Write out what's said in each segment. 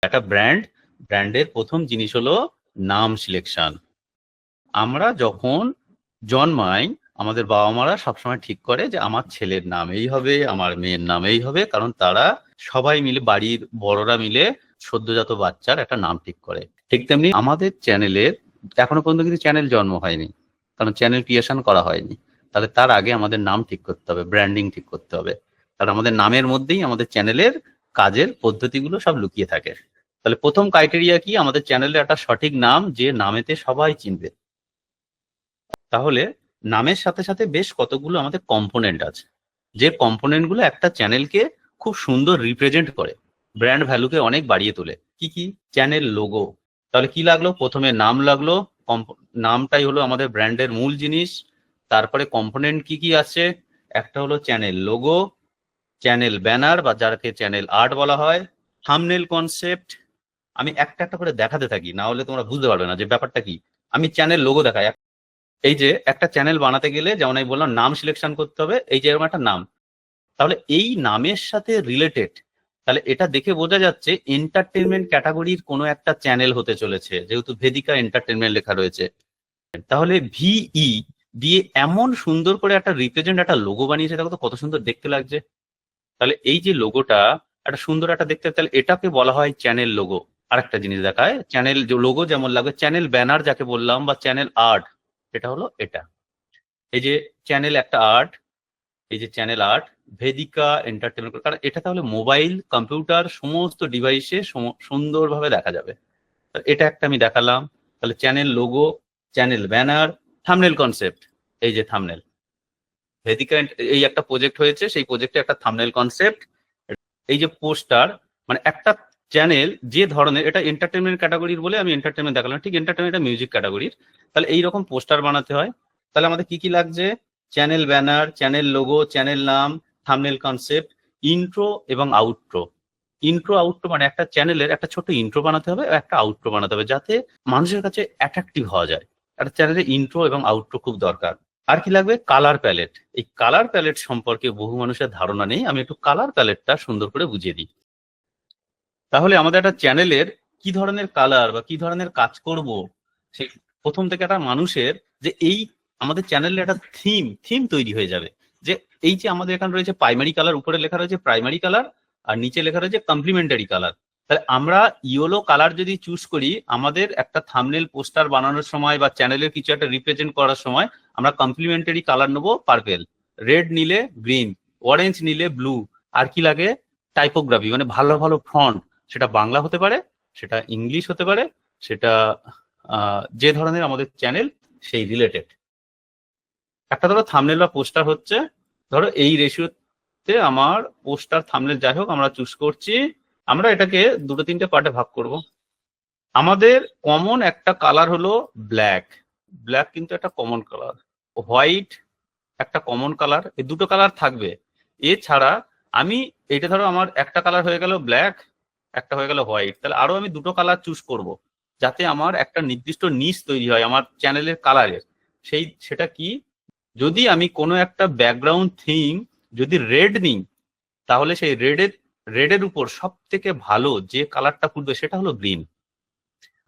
একটা ব্র্যান্ডের প্রথম জিনিস হলো নাম সিলেকশন। আমরা যখন জন্মাই আমাদের বাবা মারা সবসময় ঠিক করে যে আমার ছেলের নাম এই হবে, আমার মেয়ের নাম এই হবে, কারণ তারা সবাই মিলে, বাড়ির বড়রা মিলে সদ্যজাত বাচ্চার একটা নাম ঠিক করে। ঠিক তেমনি আমাদের চ্যানেলের এখনো পর্যন্ত কিন্তু চ্যানেল জন্ম হয়নি, কারণ চ্যানেল ক্রিয়েশন করা হয়নি। তাহলে তার আগে আমাদের নাম ঠিক করতে হবে, ব্র্যান্ডিং ঠিক করতে হবে। কারণ আমাদের নামের মধ্যেই আমাদের চ্যানেলের কাজের পদ্ধতিগুলো সব লুকিয়ে থাকে। তাহলে প্রথম ক্রাইটেরিয়া কি? আমাদের চ্যানেলের একটা সঠিক নাম, যে নামেতে সবাই চিনবে। তাহলে নামের সাথে সাথে বেশ কতগুলো আমাদের কম্পোনেন্ট আছে, যে কম্পোনেন্ট গুলো একটা চ্যানেলকে খুব সুন্দর রিপ্রেজেন্ট করে, ব্র্যান্ড ভ্যালুকে অনেক বাড়িয়ে তোলে। কি কি? Channel logo. তাহলে কি লাগলো? প্রথমে নাম লাগলো। নামটাই হলো আমাদের ব্র্যান্ডের মূল জিনিস। তারপরে কম্পোনেন্ট কি কি আছে? একটা হলো চ্যানেল লোগো, চ্যানেল ব্যানার বা যাকে চ্যানেল আর্ট বলা হয়, থাম্বনেল কনসেপ্ট। আমি একটা একটা করে দেখাতে থাকি, না হলে তোমরা বুঝতে পারবে না যে ব্যাপারটা কি। আমি চ্যানেল লোগো দেখাই। এই যে একটা চ্যানেল বানাতে গেলে যেমন আমি বললাম নাম সিলেকশন করতে হবে, এই যে এরকম একটা নাম, তাহলে এই নামের সাথে রিলেটেড, তাহলে এটা দেখে বোঝা যাচ্ছে এন্টারটেনমেন্ট ক্যাটাগরির কোনো একটা চ্যানেল হতে চলেছে, যেহেতু ভেদিকা এন্টারটেনমেন্ট লেখা রয়েছে। তাহলে ভিই দিয়ে এমন সুন্দর করে একটা রিপ্রেজেন্ট একটা লোগো বানিয়েছে, দেখো তো কত সুন্দর দেখতে লাগছে। তাহলে এই যে লোগোটা একটা সুন্দর একটা দেখতে, তাহলে এটাকে বলা হয় চ্যানেল লোগো। আর একটা জিনিস দেখায়, চ্যানেল লোগো যেমন লাগবে, চ্যানেল ব্যানার যাকে বললাম বা চ্যানেল আর্ট, এটা হলো এটা। এই যে চ্যানেল একটা আর্ট, এই যে চ্যানেল আর্ট ভেদিকা এন্টারটেনমেন্ট, কারণ এটা তাহলে মোবাইল, কম্পিউটার সমস্ত ডিভাইসে সুন্দরভাবে দেখা যাবে। এটা একটা আমি দেখালাম। তাহলে channel logo, channel banner, thumbnail concept. এই যে থাম্বনেল, ভেদিকা এই একটা প্রজেক্ট হয়েছে, সেই প্রজেক্টে একটা থাম্বনেল কনসেপ্ট। এই যে পোস্টার, মানে একটা চ্যানেল যে ধরনের, এটা এন্টারটেনমেন্ট ক্যাটাগরির বলে আমি এন্টারটেনমেন্ট দেখালাম, ঠিক এন্টারটেনমেন্ট মিউজিক ক্যাটাগরির। তাহলে এইরকম পোস্টার বানাতে হয়। তাহলে আমাদের কি কি লাগছে? Channel banner, channel logo, channel নাম, থাম্বনেল কনসেপ্ট, ইন্ট্রো এবং আউট্রো। ইন্ট্রো আউট্রো মানে একটা চ্যানেলের একটা ছোট ইন্ট্রো বানাতে হবে, একটা আউট্রো বানাতে হবে, যাতে মানুষের কাছে অ্যাট্রাকটিভ হওয়া যায়। একটা চ্যানেলের ইন্ট্রো এবং আউট্রো খুব দরকার। আর কি লাগবে? Colour palette. এই কালার প্যালেট সম্পর্কে বহু মানুষের ধারণা নেই, আমি একটু কালার প্যালেটটা সুন্দর করে বুঝিয়ে দিই। তাহলে আমাদের একটা চ্যানেলের কি ধরনের কালার বা কি ধরনের কাজ করব, সেই প্রথম থেকে একটা মানুষের যে এই আমাদের চ্যানেলে একটা থিম তৈরি হয়ে যাবে। যে এই যে আমাদের এখানে রয়েছে প্রাইমারি কালার, উপরে লেখা রয়েছে প্রাইমারি কালার, আর নিচে লেখা রয়েছে কমপ্লিমেন্টারি কালার। তাহলে আমরা ইয়েলো কালার যদি চুজ করি, আমাদের একটা থাম্বনেল পোস্টার বানানোর সময় বা চ্যানেলের কিছু একটা রিপ্রেজেন্ট করার সময় আমরা কমপ্লিমেন্টারি কালার নেবো পার্পেল, রেড নিলে গ্রিন, অরেঞ্জ নিলে ব্লু। আর কি লাগে? টাইপোগ্রাফি, মানে ভালো ভালো ফন্ট, সেটা বাংলা হতে পারে, সেটা ইংলিশ হতে পারে, সেটা যে ধরনের আমাদের চ্যানেল সেই রিলেটেড। একটা ধরো থাম্বনেল বা পোস্টার হচ্ছে, ধরো এই রেশিওতে আমার পোস্টার থাম্বনেল যাই হোক আমরা চুজ করছি। আমরা এটাকে দুটো তিনটে পার্টে ভাগ করব। আমাদের কমন একটা কালার হলো ব্ল্যাক। ব্ল্যাক কিন্তু একটা কমন কালার। হোয়াইট একটা কমন কালার, এই দুটো কালার থাকবে। এছাড়া আমি এটা ধরো আমার একটা কালার হয়ে গেল ব্ল্যাক, একটা হয়ে গেল হোয়াইট, তাহলে আরো আমি দুটো কালার চুজ করব, যাতে আমার একটা নির্দিষ্ট নিচ তৈরি হয় আমার চ্যানেলের কালারের। সেটা কি? যদি আমি কোনো একটা ব্যাকগ্রাউন্ড থিম যদি রেড নিই, তাহলে সেই রেডের উপর সব থেকে ভালো যে কালারটা ফুটবে সেটা হলো গ্রিন।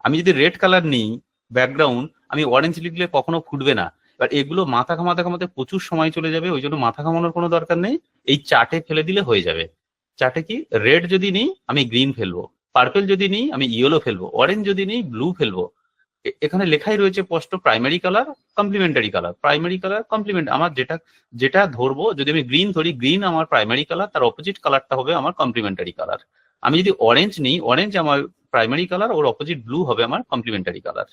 আমি যদি রেড কালার নিই ব্যাকগ্রাউন্ড, আমি অরেঞ্জ লিখলে কখনো ফুটবে না। এবার এগুলো মাথা ঘামাতে প্রচুর সময় চলে যাবে, ওই জন্য মাথা ঘামানোর কোনো দরকার নেই, এই চার্টে ফেলে দিলে হয়ে যাবে। চার্টে কি, রেড যদি নিই আমি গ্রিন ফেলবো, পার্পেল যদি নিই আমি ইয়েলো ফেলবো, অরেঞ্জ যদি নিই ব্লু ফেলবো। এখানে লেখাই রয়েছে স্পষ্ট, primary colour, complementary colour, primary colour complement. আমার যেটা যেটা ধরবো, যদি আমি গ্রিন ধরি, গ্রিন আমার প্রাইমারি কালার, তার অপোজিট কালারটা হবে আমার কমপ্লিমেন্টারি কালার। আমি যদি অরেঞ্জ নিই, অরেঞ্জ আমার প্রাইমারি কালার, ওর অপোজিট ব্লু হবে আমার কমপ্লিমেন্টারি কালার।